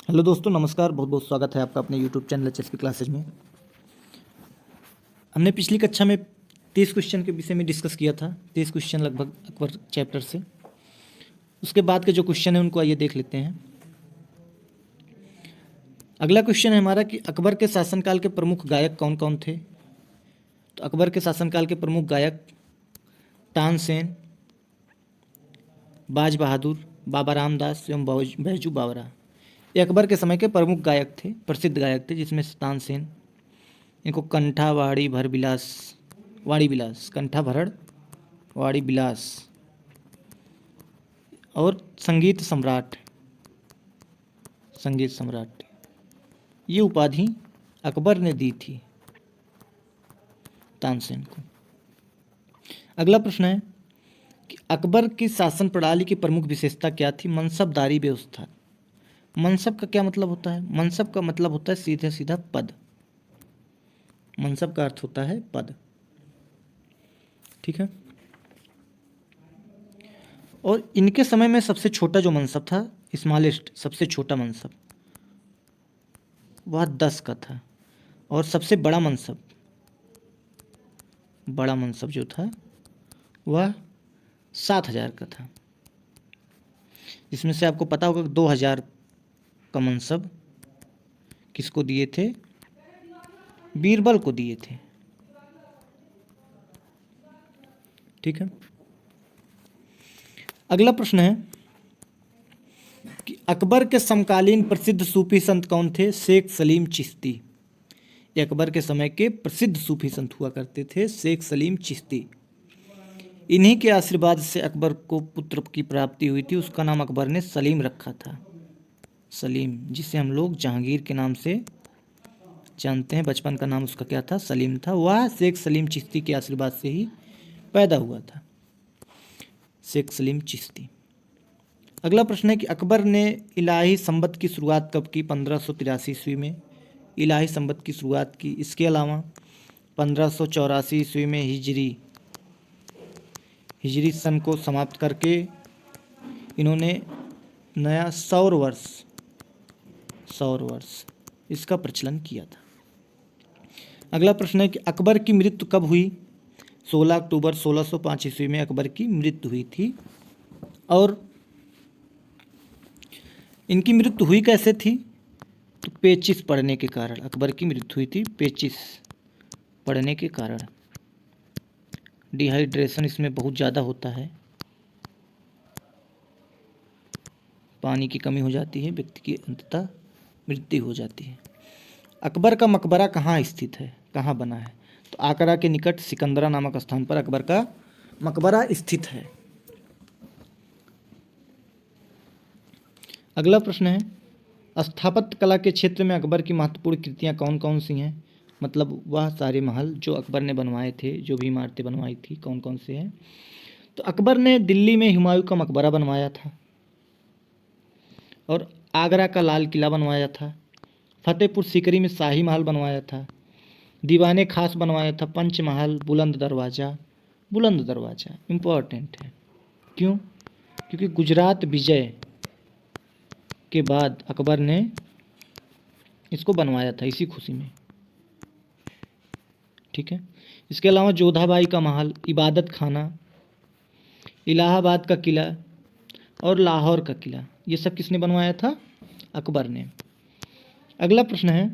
Hello दोस्तों, नमस्कार। बहुत बहुत स्वागत है आपका अपने यूट्यूब चैनल एचएसपी क्लासेज में। हमने पिछली कक्षा में 30 क्वेश्चन के विषय में डिस्कस किया था। 30 क्वेश्चन लगभग अकबर चैप्टर से। उसके बाद के जो क्वेश्चन हैं उनको आइए देख लेते हैं। अगला क्वेश्चन है हमारा कि अकबर के शासनकाल के प्रमुख गायक कौन कौन थे। तो अकबर के शासनकाल के प्रमुख गायक तानसेन, बाज बहादुर, बाबा रामदास एवं बैजू बावरा। ये अकबर के समय के प्रमुख गायक थे, प्रसिद्ध गायक थे, जिसमें से तानसेन, इनको कंठा वाड़ी भर बिलास, वाड़ी बिलास, कंठा भरड़ वाड़ी बिलास और संगीत सम्राट, संगीत सम्राट, ये उपाधि अकबर ने दी थी तानसेन को। अगला प्रश्न है कि अकबर की शासन प्रणाली की प्रमुख विशेषता क्या थी। मनसबदारी व्यवस्था। मनसब का क्या मतलब होता है? मनसब का मतलब होता है सीधे सीधा पद। मनसब का अर्थ होता है पद, ठीक है। और इनके समय में सबसे छोटा जो मनसब था, स्मॉलेस्ट, सबसे छोटा मनसब, वह 10 का था। और सबसे बड़ा मनसब, बड़ा मनसब जो था वह 7,000 का था। इसमें से आपको पता होगा कि 2,000 का मनसब किसको दिए थे? बीरबल को दिए थे, ठीक है। अगला प्रश्न है कि अकबर के समकालीन प्रसिद्ध सूफी संत कौन थे? शेख सलीम चिश्ती। ये अकबर के समय के प्रसिद्ध सूफी संत हुआ करते थे, शेख सलीम चिश्ती। इन्हीं के आशीर्वाद से अकबर को पुत्र की प्राप्ति हुई थी। उसका नाम अकबर ने सलीम रखा था, सलीम, जिसे हम लोग जहांगीर के नाम से जानते हैं। बचपन का नाम उसका क्या था? सलीम था। वह शेख सलीम चिश्ती के आशीर्वाद से ही पैदा हुआ था, शेख सलीम चिश्ती। अगला प्रश्न है कि अकबर ने इलाही संबत की शुरुआत कब की? 1583 ईस्वी में इलाही संबत की शुरुआत की। इसके अलावा 1584 ईस्वी में हिजरी सन को समाप्त करके इन्होंने नया सौर वर्ष इसका प्रचलन किया था। अगला प्रश्न है कि अकबर की मृत्यु कब हुई? 16 अक्टूबर 1605 ईस्वी में अकबर की मृत्यु हुई थी। और इनकी मृत्यु हुई कैसे थी? तो पेचिश पड़ने के कारण अकबर की मृत्यु हुई थी, पेचिश पड़ने के कारण। डिहाइड्रेशन इसमें बहुत ज़्यादा होता है, पानी की कमी हो जाती है, व्यक्ति की अंततः मृत्यु हो जाती है। अकबर का मकबरा कहाँ स्थित है, कहाँ बना है? तो आगरा के निकट सिकंदरा नामक स्थान पर अकबर का मकबरा स्थित है। अगला प्रश्न है स्थापत्य कला के क्षेत्र में अकबर की महत्वपूर्ण कृतियाँ कौन कौन सी हैं? मतलब वह सारे महल जो अकबर ने बनवाए थे, जो भी इमारतें बनवाई थी, कौन कौन से हैं? तो अकबर ने दिल्ली में हुमायूं का मकबरा बनवाया था, और आगरा का लाल किला बनवाया था, फतेहपुर सीकरी में शाही महल बनवाया था, दीवाने खास बनवाया था, पंचमहल, बुलंद दरवाज़ा इम्पोर्टेंट है। क्यों? क्योंकि गुजरात विजय के बाद अकबर ने इसको बनवाया था, इसी खुशी में, ठीक है। इसके अलावा जोधाबाई का महल, इबादत खाना, इलाहाबाद का किला और लाहौर का किला, ये सब किसने बनवाया था? अकबर ने। अगला प्रश्न है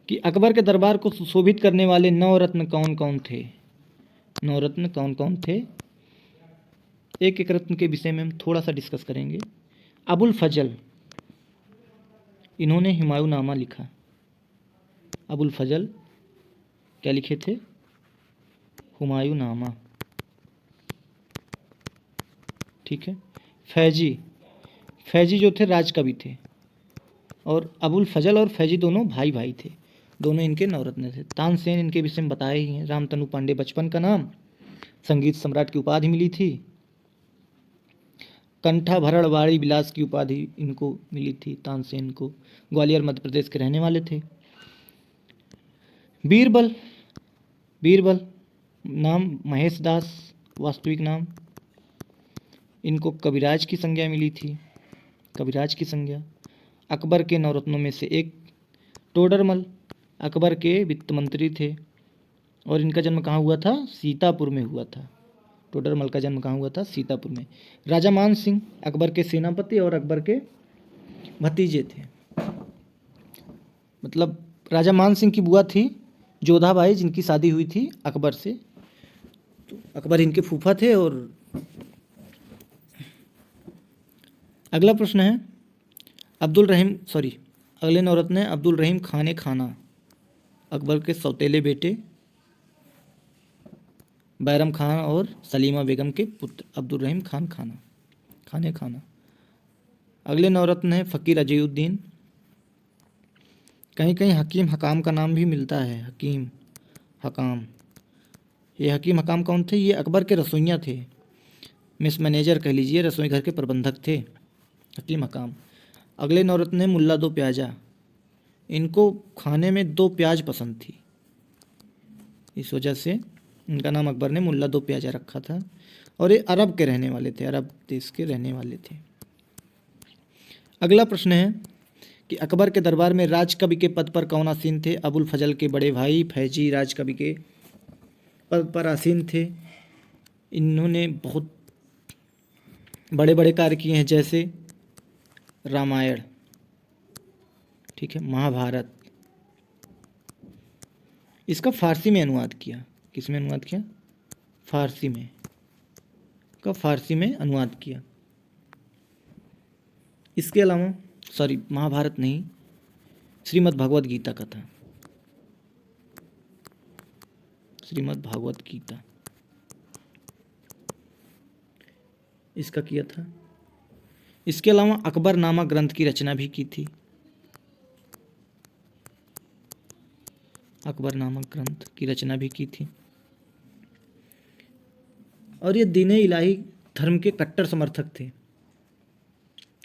कि अकबर के दरबार को सुशोभित करने वाले नवरत्न कौन कौन थे? नवरत्न कौन कौन थे? एक एक रत्न के विषय में हम थोड़ा सा डिस्कस करेंगे। अबुल फजल, इन्होंने हुमायूंनामा लिखा। अबुल फजल क्या लिखे थे? हुमायूंनामा, ठीक है। फैजी जो थे राजकवि थे, और अबुल फजल और फैजी दोनों भाई भाई थे, दोनों इनके नवरत्न थे। तानसेन इनके विषय में बताए ही हैं। रामतनु पांडे बचपन का नाम, संगीत सम्राट की उपाधि मिली थी। कंठा भरड़ वाड़ी बिलास की उपाधि इनको मिली थी, तानसेन को। ग्वालियर मध्य प्रदेश के रहने वाले थे। बीरबल नाम महेश दास, वास्तविक नाम। इनको कविराज की संज्ञा मिली थी। कविराज की संज्ञा। अकबर के नवरत्नों में से एक टोडरमल अकबर के वित्त मंत्री थे और इनका जन्म कहाँ हुआ था? सीतापुर में हुआ था। टोडरमल का जन्म कहाँ हुआ था? सीतापुर में। राजा मान सिंह अकबर के सेनापति और अकबर के भतीजे थे। मतलब राजा मान सिंह की बुआ थी जोधाबाई, जिनकी शादी हुई थी अकबर से, तो अकबर इनके फूफा थे। और अगला प्रश्न है अगले नवरत्न है अब्दुल रहीम खाने खाना, अकबर के सौतेले बेटे बैरम खान और सलीमा बेगम के पुत्र अब्दुल रहीम खाने खाना। अगले नवरत्न है फ़कीर अजयुद्दीन, कहीं कहीं हकीम हकाम का नाम भी मिलता है। हकीम हकाम, ये हकीम हकाम कौन थे? ये अकबर के रसोइया थे, मिस मैनेजर कह लीजिए, रसोई घर के प्रबंधक थे हकीम हकाम। अगले नवरत्न है मुल्ला दो प्याजा, इनको खाने में 2 प्याज पसंद थी, इस वजह से इनका नाम अकबर ने मुल्ला दो प्याजा रखा था। और ये अरब के रहने वाले थे, अरब देश के रहने वाले थे। अगला प्रश्न है कि अकबर के दरबार में राजकवि के पद पर कौन आसीन थे? अबुल फजल के बड़े भाई फैजी राजकवि के पद पर आसीन थे। इन्होंने बहुत बड़े बड़े कार्य किए हैं, जैसे रामायण, ठीक है, महाभारत, इसका फारसी में अनुवाद किया। किस में अनुवाद किया? फारसी में, का फारसी में अनुवाद किया। इसके अलावा महाभारत नहीं, श्रीमद् भागवत गीता का था, श्रीमद् भागवत गीता इसका किया था। इसके अलावा अकबर नामा ग्रंथ की रचना भी की थी, अकबर नामक ग्रंथ की रचना भी की थी। और ये दीन इलाही धर्म के कट्टर समर्थक थे।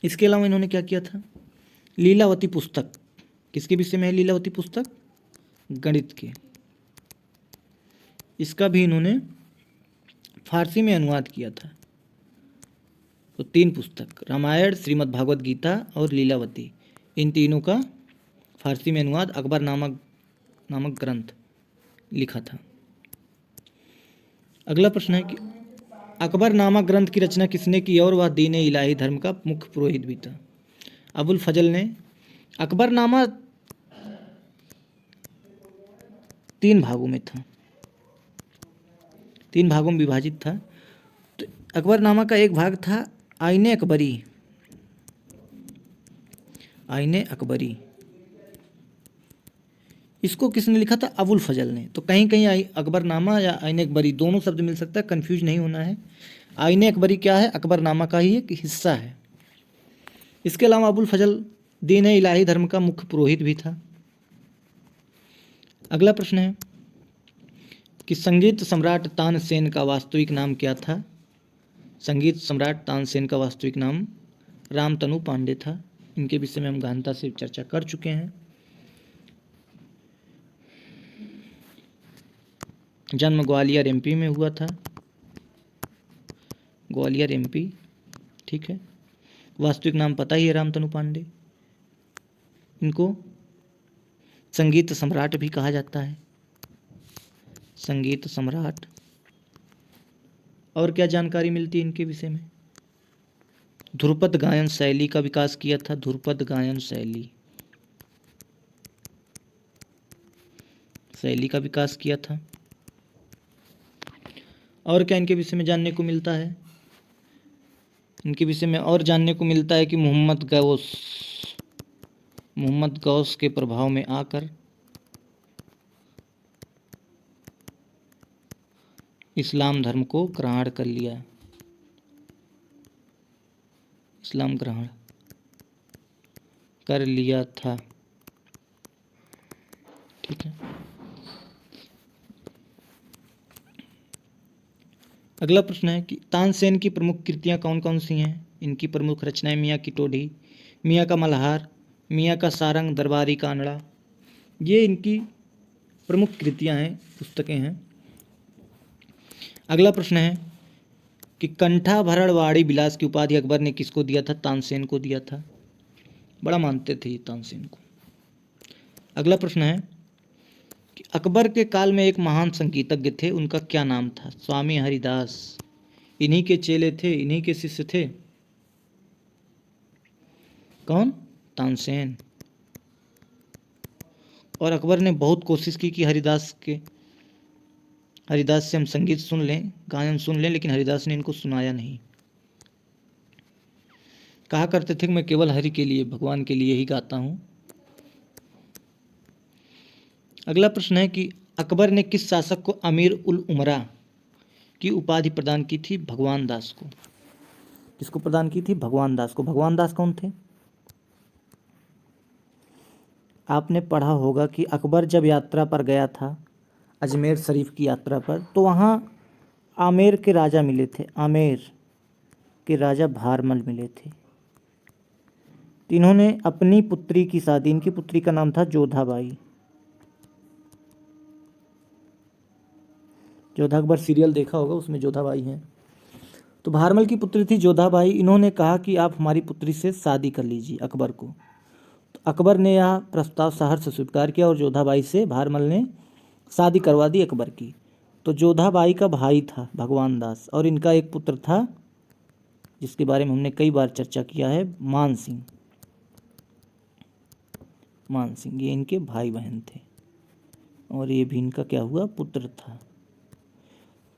इसके अलावा इन्होंने क्या किया था? लीलावती पुस्तक, किसके विषय में है लीलावती पुस्तक? गणित के। इसका भी इन्होंने फारसी में अनुवाद किया था। तो 3 पुस्तक, रामायण, श्रीमद् भागवत गीता और लीलावती, इन तीनों का फारसी में अनुवाद अकबर नामक ग्रंथ लिखा था। अगला प्रश्न है कि अकबर नामक ग्रंथ की रचना किसने की और वह दीन इलाही धर्म का मुख्य पुरोहित भी था? अबुल फजल ने। अकबरनामा 3 भागों में था, 3 भागों में विभाजित था। तो अकबरनामा का एक भाग था आईने अकबरी, इसको किसने लिखा था? अबुल फजल ने। तो कहीं कहीं अकबरनामा या आईने अकबरी दोनों शब्द मिल सकता है, कंफ्यूज नहीं होना है। आईने अकबरी क्या है? अकबरनामा का ही एक हिस्सा है। इसके अलावा अबुल फजल दीन इलाही धर्म का मुख्य पुरोहित भी था। अगला प्रश्न है कि संगीत सम्राट तानसेन का वास्तविक नाम क्या था? संगीत सम्राट तानसेन का वास्तविक नाम रामतनु पांडे था। इनके विषय में हम गहनता से चर्चा कर चुके हैं। जन्म ग्वालियर एमपी में हुआ था, ग्वालियर एमपी, ठीक है। वास्तविक नाम पता ही है, रामतनु पांडे। इनको संगीत सम्राट भी कहा जाता है, संगीत सम्राट। और क्या जानकारी मिलती है इनके विषय में? ध्रुपद गायन शैली का विकास किया था, ध्रुपद गायन शैली का विकास किया था। और क्या इनके विषय में जानने को मिलता है? इनके विषय में और जानने को मिलता है कि मोहम्मद गौस के प्रभाव में आकर इस्लाम धर्म को ग्रहण कर लिया, इस्लाम ग्रहण कर लिया था, ठीक है। अगला प्रश्न है कि तानसेन की प्रमुख कृतियां कौन कौन सी हैं? इनकी प्रमुख रचनाएं मियाँ की टोडी, मियाँ का मल्हार, मियाँ का सारंग, दरबारी कानड़ा, ये इनकी प्रमुख कृतियां हैं, पुस्तकें हैं। अगला प्रश्न है कि कंठाभरणवाड़ी विलास की उपाधि अकबर ने किसको दिया था? तानसेन को दिया था। बड़ा मानते थे ये तानसेन को। अगला प्रश्न है कि अकबर के काल में एक महान संगीतज्ञ थे, उनका क्या नाम था? स्वामी हरिदास। इन्हीं के चेले थे, इन्हीं के शिष्य थे। कौन? तानसेन। और अकबर ने बहुत कोशिश की कि हरिदास से हम संगीत सुन लें, गायन सुन लें, लेकिन हरिदास ने इनको सुनाया नहीं। कहा करते थे कि मैं केवल हरि के लिए, भगवान के लिए ही गाता हूँ। अगला प्रश्न है कि अकबर ने किस शासक को अमीर उल उमरा की उपाधि प्रदान की थी? भगवान दास को। किसको प्रदान की थी? भगवान दास को। भगवान दास कौन थे? आपने पढ़ा होगा कि अकबर जब यात्रा पर गया था, अजमेर शरीफ की यात्रा पर, तो वहाँ आमेर के राजा मिले थे। आमेर के राजा भारमल मिले थे। इन्होंने अपनी पुत्री की शादी, इनकी पुत्री का नाम था जोधाबाई। जोधा अकबर सीरियल देखा होगा, उसमें जोधाबाई हैं। तो भारमल की पुत्री थी जोधाबाई। इन्होंने कहा कि आप हमारी पुत्री से शादी कर लीजिए अकबर को। तो अकबर ने यह प्रस्ताव सहर्ष स्वीकार किया और जोधाबाई से भारमल ने शादी करवा दी अकबर की। तो जोधाबाई का भाई था भगवान दास, और इनका एक पुत्र था जिसके बारे में हमने कई बार चर्चा किया है, मान सिंह। मान सिंह, ये इनके भाई बहन थे और ये भी इनका क्या हुआ? पुत्र था।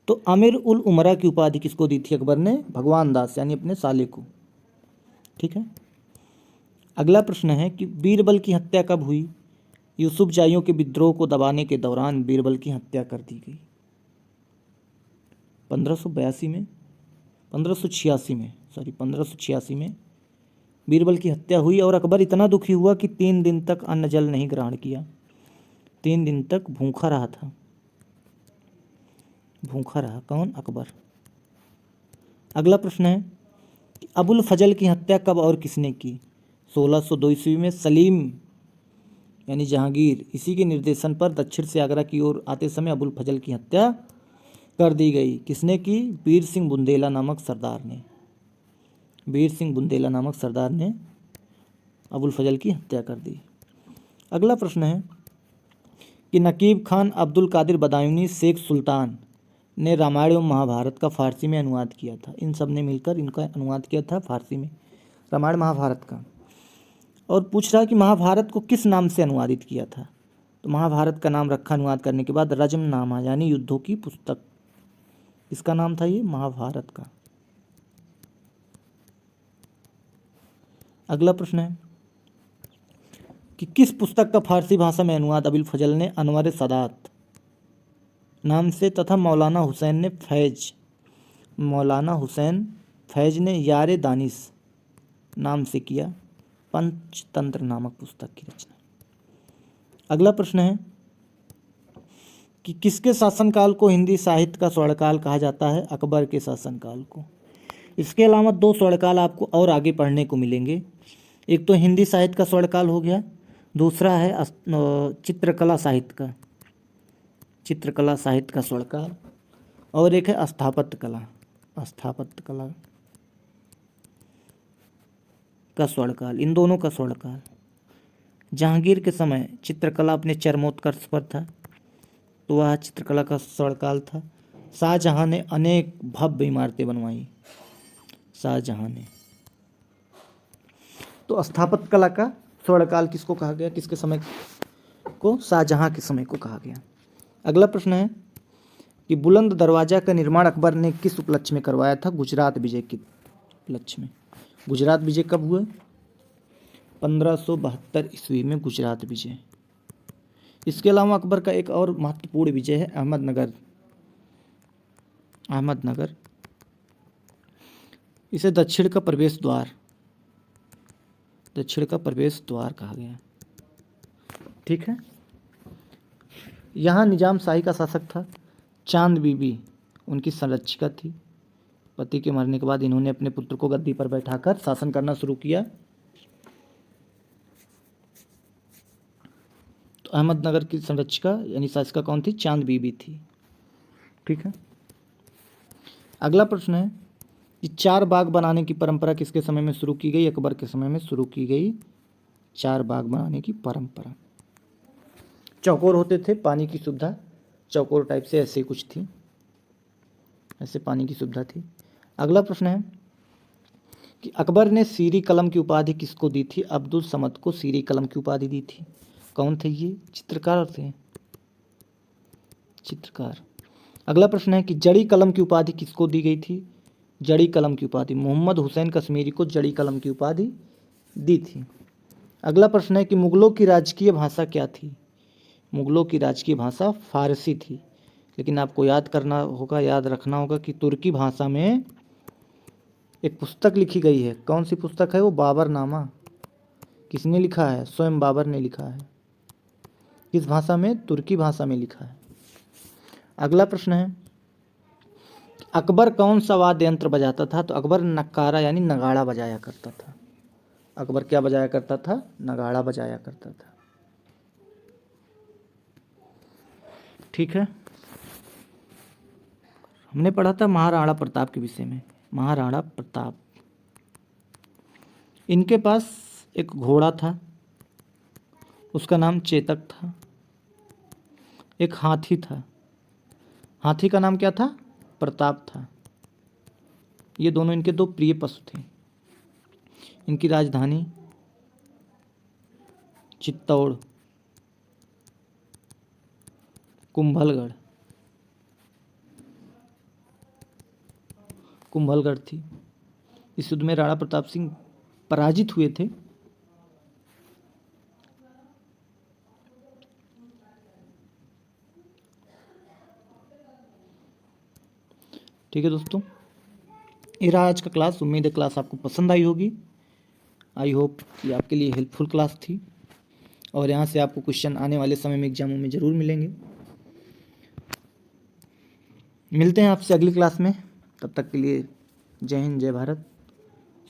तो अमीर उल उमरा की उपाधि किसको दी थी अकबर ने? भगवान दास, यानी अपने साले को। ठीक है। अगला प्रश्न है कि बीरबल की हत्या कब हुई? यूसुफजाइयों के विद्रोह को दबाने के दौरान बीरबल की हत्या कर दी गई। 1582 में, 1586 में, 1586 में बीरबल की हत्या हुई। और अकबर इतना दुखी हुआ कि 3 दिन तक अन्न जल नहीं ग्रहण किया। 3 दिन तक भूखा रहा था। भूखा रहा। कौन? अकबर। अगला प्रश्न है कि अबुल फजल की हत्या कब और किसने की? 1602 ईस्वी में सलीम यानी जहांगीर, इसी के निर्देशन पर दक्षिण से आगरा की ओर आते समय अबुल फजल की हत्या कर दी गई। किसने की? वीर सिंह बुंदेला नामक सरदार ने। वीर सिंह बुंदेला नामक सरदार ने अबुल फजल की हत्या कर दी। अगला प्रश्न है कि नकीब खान अब्दुल कादिर बदायूनी शेख सुल्तान ने रामायण एवं महाभारत का फारसी में अनुवाद किया था। इन सब ने मिलकर इनका अनुवाद किया था फारसी में, रामायण महाभारत का। और पूछ रहा है कि महाभारत को किस नाम से अनुवादित किया था? तो महाभारत का नाम रखा अनुवाद करने के बाद रजमनामा, यानी युद्धों की पुस्तक। इसका नाम था ये महाभारत का। अगला प्रश्न है कि किस पुस्तक का फारसी भाषा में अनुवाद अबुल फजल ने अनवर सदात नाम से तथा मौलाना हुसैन फैज ने यारे दानिश नाम से किया? पंचतंत्र नामक पुस्तक की रचना। अगला प्रश्न है कि किसके शासनकाल को हिंदी साहित्य का स्वर्णकाल कहा जाता है? अकबर के शासनकाल को। इसके अलावा 2 स्वर्णकाल आपको और आगे पढ़ने को मिलेंगे। एक तो हिंदी साहित्य का स्वर्णकाल हो गया, दूसरा है चित्रकला साहित्य का स्वर्णकाल, और एक है स्थापत्य कला का स्वर्णकाल। इन दोनों का स्वर्णकाल। जहांगीर के समय चित्रकला अपने चरमोत्कर्ष पर था, तो वह चित्रकला का स्वर्णकाल था। शाहजहां ने अनेक भव्य इमारतें बनवाई। शाहजहां ने। तो स्थापत्य कला का स्वर्णकाल किसको कहा गया? किसके समय को? शाहजहां के समय को कहा गया। अगला प्रश्न है कि बुलंद दरवाजा का निर्माण अकबर ने किस उपलक्ष्य में करवाया था? गुजरात विजय के उपलक्ष्य में। गुजरात विजय कब हुआ? 1572 ईस्वी में गुजरात विजय। इसके अलावा अकबर का एक और महत्वपूर्ण विजय है अहमदनगर। इसे दक्षिण का प्रवेश द्वार कहा गया। ठीक है। यहाँ निजाम शाही का शासक था। चांद बीबी उनकी संरक्षिका थी। पति के मरने के बाद इन्होंने अपने पुत्र को गद्दी पर बैठाकर शासन करना शुरू किया। तो अहमदनगर की संरक्षिका यानी शासिका कौन थी? चांद बीबी थी। ठीक है। अगला प्रश्न है ये 4 बाग बनाने की परंपरा किसके समय में शुरू की गई? अकबर के समय में शुरू की गई 4 बाग बनाने की परंपरा। चौकोर होते थे, पानी की सुविधा चौकोर टाइप से ऐसे कुछ थी, ऐसे पानी की सुविधा थी। अगला प्रश्न है कि अकबर ने सीरी कलम की उपाधि किसको दी थी? अब्दुल समद को सीरी कलम की उपाधि दी थी। कौन थे ये? चित्रकार थे, चित्रकार। अगला प्रश्न है कि जड़ी कलम की उपाधि किसको दी गई थी? जड़ी कलम की उपाधि मोहम्मद हुसैन कश्मीरी को जड़ी कलम की उपाधि दी थी। अगला प्रश्न है कि मुगलों की राजकीय भाषा क्या थी? मुगलों की राजकीय भाषा फारसी थी। लेकिन आपको याद करना होगा, याद रखना होगा कि तुर्की भाषा में एक पुस्तक लिखी गई है। कौन सी पुस्तक है वो? बाबरनामा। किसने लिखा है? स्वयं बाबर ने लिखा है। किस भाषा में? तुर्की भाषा में लिखा है। अगला प्रश्न है अकबर कौन सा वाद्य यंत्र बजाता था? तो अकबर नक्कारा यानी नगाड़ा बजाया करता था। अकबर क्या बजाया करता था? नगाड़ा बजाया करता था। ठीक है, हमने पढ़ा था महाराणा प्रताप के विषय में। महाराणा प्रताप, इनके पास एक घोड़ा था, उसका नाम चेतक था। एक हाथी था, हाथी का नाम क्या था? प्रताप था। ये दोनों इनके दो प्रिय पशु थे। इनकी राजधानी चित्तौड़, कुंभलगढ़, कुंभलगढ़ थी। इस युद्ध में राणा प्रताप सिंह पराजित हुए थे। ठीक है दोस्तों, ये रहा आज का क्लास। उम्मीद है क्लास आपको पसंद आई होगी। आई होप कि आपके लिए हेल्पफुल क्लास थी और यहाँ से आपको क्वेश्चन आने वाले समय में एग्जामों में ज़रूर मिलेंगे। मिलते हैं आपसे अगली क्लास में। तब तक के लिए जय हिंद, जय भारत।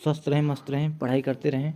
स्वस्थ रहें, मस्त रहें, पढ़ाई करते रहें।